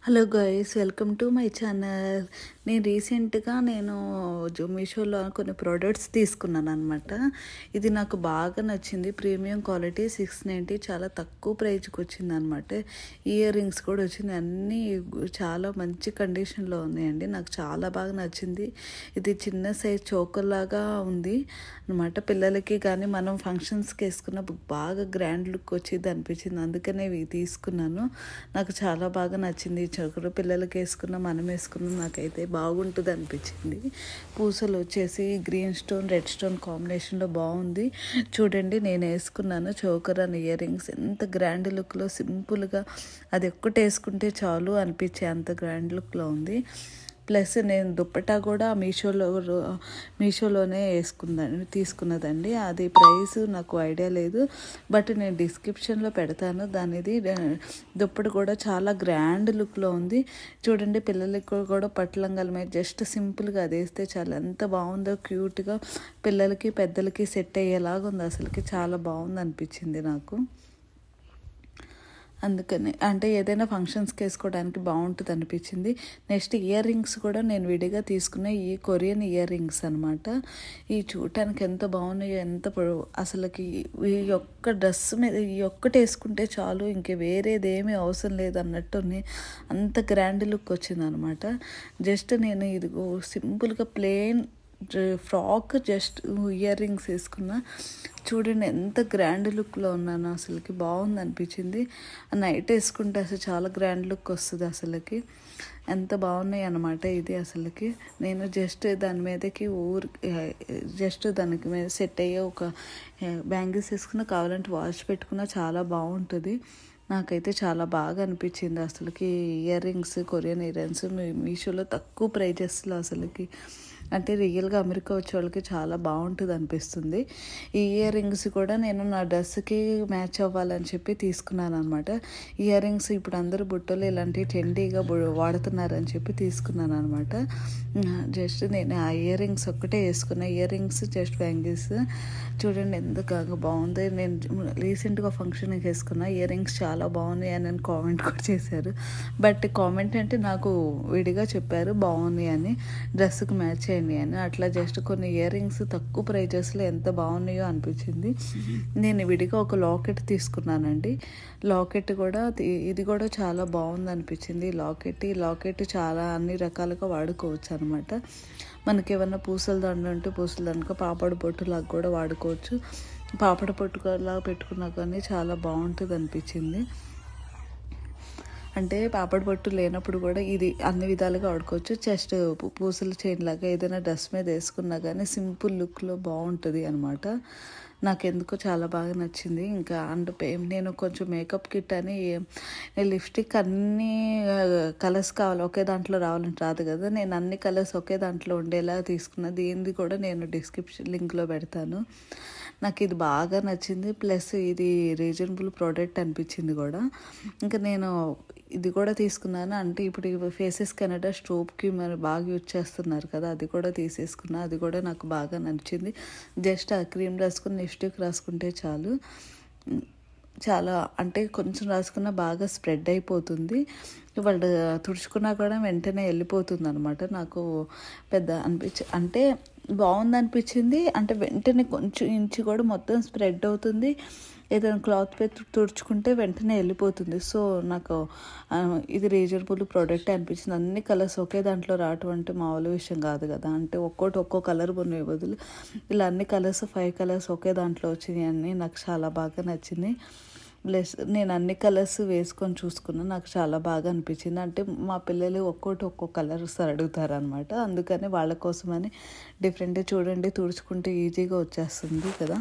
Hello guys, welcome to my channel. నేను రీసెంట్గా మీషోలో కొన్ని ప్రోడక్ట్స్ తీసుకున్నాను అనమాట. ఇది నాకు బాగా నచ్చింది. ప్రీమియం క్వాలిటీ 690, చాలా తక్కువ ప్రైజ్కి వచ్చింది అనమాట. ఇయర్ రింగ్స్ కూడా వచ్చింది. అన్నీ చాలా మంచి కండిషన్లో ఉన్నాయండి. నాకు చాలా బాగా నచ్చింది. ఇది చిన్న సైజ్ చోకర్లాగా ఉంది అనమాట. పిల్లలకి కానీ మనం ఫంక్షన్స్కి వేసుకున్న బాగా గ్రాండ్ లుక్ వచ్చింది అనిపించింది. అందుకనే ఇవి తీసుకున్నాను. నాకు చాలా బాగా నచ్చింది. చోకరు పిల్లలకి వేసుకున్న మనం వేసుకున్న నాకైతే బాగుంటుంది అనిపించింది. పూసలు వచ్చేసి గ్రీన్ స్టోన్ రెడ్ స్టోన్ కాంబినేషన్లో బాగుంది. చూడండి, నేను వేసుకున్నాను చోకర్ అండ్ ఇయర్ రింగ్స్. ఎంత గ్రాండ్ లుక్లో సింపుల్గా అది ఒక్కటి వేసుకుంటే చాలు అనిపించే అంత గ్రాండ్ లుక్లో ఉంది. ప్లస్ నేను దుప్పటా కూడా మీషోలోనే తీసుకున్నదండి. అది ప్రైస్ నాకు ఐడియా లేదు, బట్ నేను డిస్క్రిప్షన్లో పెడతాను. దానిది దుప్పటి కూడా చాలా గ్రాండ్ లుక్లో ఉంది. చూడండి, పిల్లలకి కూడా పట్లంగాల మీద జస్ట్ సింపుల్గా అది వేస్తే చాలా ఎంత బాగుందో, క్యూట్గా పిల్లలకి పెద్దలకి సెట్ అయ్యేలాగా ఉంది. అసలుకి చాలా బాగుంది అనిపించింది నాకు. అందుకని అంటే ఏదైనా ఫంక్షన్స్కి వేసుకోవడానికి బాగుంటుంది అనిపించింది. నెక్స్ట్ ఇయర్ రింగ్స్ కూడా నేను విడిగా తీసుకున్న ఈ కొరియన్ ఇయర్ రింగ్స్ అనమాట. ఈ చూడటానికి ఎంత బాగున్నాయో, అసలుకి ఈ ఒక్క డ్రెస్ మీద ఈ ఒక్కటి వేసుకుంటే చాలు, ఇంక వేరేదేమీ అవసరం లేదు అన్నట్టు అంత గ్రాండ్ లుక్ వచ్చింది అనమాట. జస్ట్ నేను ఇదిగో సింపుల్గా plain frock just ear rings వేసుకున్నా. చూడండి ఎంత గ్రాండ్ లుక్లో ఉన్నాను. అసలుకి బాగుంది అనిపించింది. నైట్ వేసుకుంటే అసలు చాలా గ్రాండ్ లుక్ వస్తుంది. అసలుకి ఎంత బాగున్నాయి అన్నమాట. ఇది అసలుకి నేను జస్ట్ దాని మీదకి జస్ట్ దానికి మీద సెట్ అయ్యే ఒక బ్యాంగిల్స్ వేసుకున్నా, కావాలంటే వాచ్ పెట్టుకున్నా చాలా బాగుంటుంది. నాకైతే చాలా బాగా అనిపించింది. అసలుకి ear rings, Korean ear rings మీషోలో తక్కువ ప్రైజెస్లో అసలుకి అంటే రియల్గా అమెరికా వచ్చే వాళ్ళకి చాలా బాగుంటుంది అనిపిస్తుంది. ఈ ఇయర్ రింగ్స్ కూడా నేను నా డ్రెస్కి మ్యాచ్ అవ్వాలని చెప్పి తీసుకున్నాను అనమాట. ఇయర్ రింగ్స్ ఇప్పుడు అందరూ బుట్టలు ఇలాంటివి ట్రెండీగా వాడుతున్నారని చెప్పి తీసుకున్నాను అనమాట. జస్ట్ నేను ఆ ఇయర్ రింగ్స్ ఒక్కటే వేసుకున్నా. ఇయర్ రింగ్స్ జస్ట్ బ్యాంగిల్స్ చూడండి ఎంత బాగుంది. నేను రీసెంట్గా ఫంక్షన్కి వేసుకున్నా. ఇయర్ రింగ్స్ చాలా బాగున్నాయి అని కామెంట్ కూడా చేశారు. బట్ కామెంట్ అంటే నాకు విడిగా చెప్పారు బాగున్నాయి అని, డ్రెస్కి మ్యాచ్ అయ్యండి అని. అట్లా జస్ట్ కొన్ని ఇయర్ రింగ్స్ తక్కువ ప్రైజెస్లో ఎంత బాగున్నాయో అనిపించింది. నేను విడిగా ఒక లాకెట్ తీసుకున్నానండి. లాకెట్ కూడా ఇది కూడా చాలా బాగుంది అనిపించింది. ఈ లాకెట్ చాలా అన్ని రకాలుగా వాడుకోవచ్చు అనమాట. మనకి ఏమన్నా పూసల దండ ఉంటే పూసల దండక పాపడ పొట్టులాగా కూడా వాడుకోవచ్చు. పాపడ పొట్టులాగా పెట్టుకున్నా కానీ చాలా బాగుంటుంది అనిపించింది. అంటే పాపడ పట్టు లేనప్పుడు కూడా ఇది అన్ని విధాలుగా వాడుకోవచ్చు. చెస్ట్ పూసల చైన్ లాగా ఏదైనా డ్రెస్ మీద వేసుకున్నా కానీ సింపుల్ లుక్లో బాగుంటుంది అనమాట. నాకు ఎందుకో చాలా బాగా నచ్చింది. ఇంకా నేను కొంచెం మేకప్ కిట్ అని లిప్స్టిక్ అన్నీ కలర్స్ కావాలి, ఒకే దాంట్లో రావాలంటే రాదు కదా. నేను అన్ని కలర్స్ ఒకే దాంట్లో ఉండేలా తీసుకున్నా. దీనిది కూడా నేను డిస్క్రిప్షన్ లింక్లో పెడతాను. నాకు ఇది బాగా నచ్చింది. ప్లస్ ఇది రీజనబుల్ ప్రోడక్ట్ అనిపించింది కూడా. ఇంకా నేను ఇది కూడా తీసుకున్నాను. అంటే ఇప్పుడు ఫేసెస్ కెనడా స్ట్రోప్కి మరి బాగా యూజ్ చేస్తున్నారు కదా, అది కూడా తీసేసుకున్నా. అది కూడా నాకు బాగా నచ్చింది. జస్ట్ ఆ క్రీమ్ రాసుకుని లిప్స్టిక్ రాసుకుంటే చాలు. చాలా అంటే కొంచెం రాసుకున్నా బాగా స్ప్రెడ్ అయిపోతుంది. వాళ్ళు తుడుచుకున్నా కూడా వెంటనే వెళ్ళిపోతుంది అనమాట. నాకు పెద్ద అంటే బాగుంది అనిపించింది. అంటే వెంటనే కొంచెం ఇంచి కూడా మొత్తం స్ప్రెడ్ అవుతుంది. ఏదైనా క్లాత్ పెట్టి తుడుచుకుంటే వెంటనే వెళ్ళిపోతుంది. సో నాకు ఇది రీజనబుల్ ప్రోడక్ట్ అనిపించింది. అన్ని కలర్స్ ఒకే దాంట్లో రావటం అంటే మామూలు విషయం కాదు కదా. అంటే ఒక్కో కలర్ కొనే బదులు ఇలా అన్ని కలర్స్ 5 కలర్స్ ఒకే దాంట్లో వచ్చినాయి అని నాకు చాలా బాగా నచ్చింది. ప్లస్ నేను అన్ని కలర్స్ వేసుకొని చూసుకున్నా, నాకు చాలా బాగా అనిపించింది. అంటే మా పిల్లలు ఒక్కో కలర్స్ అడుగుతారు అనమాట. అందుకని వాళ్ళ కోసమని డిఫరెంట్గా చూడండి, తుడుచుకుంటే ఈజీగా వచ్చేస్తుంది కదా.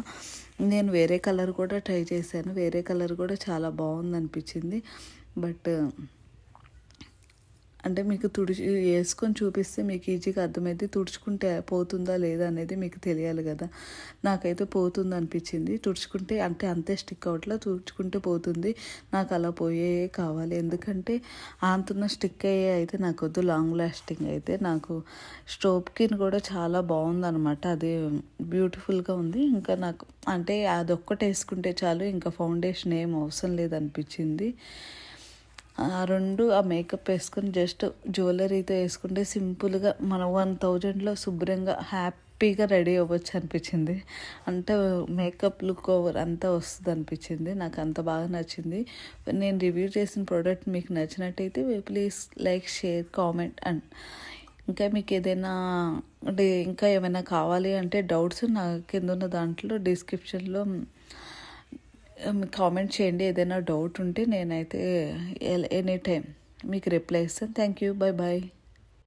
నేను వేరే కలర్ కూడా ట్రై చేశాను. వేరే కలర్ కూడా చాలా బాగుంది అనిపించింది. బట్ అంటే మీకు వేసుకొని చూపిస్తే మీకు ఈజీగా అర్థమైంది. తుడుచుకుంటే పోతుందా లేదా అనేది మీకు తెలియాలి కదా. నాకైతే పోతుంది అనిపించింది. తుడుచుకుంటే అంటే అంతే స్టిక్ అవట్లా, తుడుచుకుంటే పోతుంది. నాకు అలా పోయే కావాలి. ఎందుకంటే అంతున్న స్టిక్ అయ్యే అయితే నాకు వద్దు. లాంగ్ లాస్టింగ్ అయితే నాకు స్ట్రోప్కిన్ కూడా చాలా బాగుందనమాట. అది బ్యూటిఫుల్గా ఉంది. ఇంకా నాకు అంటే అదొక్కటి వేసుకుంటే చాలు, ఇంకా ఫౌండేషన్ ఏం అవసరం లేదనిపించింది. ఆ 2 ఆ మేకప్ వేసుకొని జస్ట్ జ్యువెలరీతో వేసుకుంటే సింపుల్గా మనం 1000లో శుభ్రంగా హ్యాపీగా రెడీ అవ్వచ్చు అనిపించింది. అంటే మేకప్ లుక్ ఓవర్ అంతా వస్తుంది అనిపించింది. నాకు అంత బాగా నచ్చింది. నేను రివ్యూ చేసిన ప్రోడక్ట్ మీకు నచ్చినట్టయితే please like, share, comment and ఇంకా మీకు ఏదైనా అంటే ఇంకా ఏమైనా కావాలి అంటే డౌట్స్ నా కింద ఉన్న దాంట్లో డిస్క్రిప్షన్లో కామెంట్ చేయండి. ఏదైనా డౌట్ ఉంటే నేనైతే ఎనీ టైం మీకు రిప్లై ఇస్తాను. Thank you. Bye bye.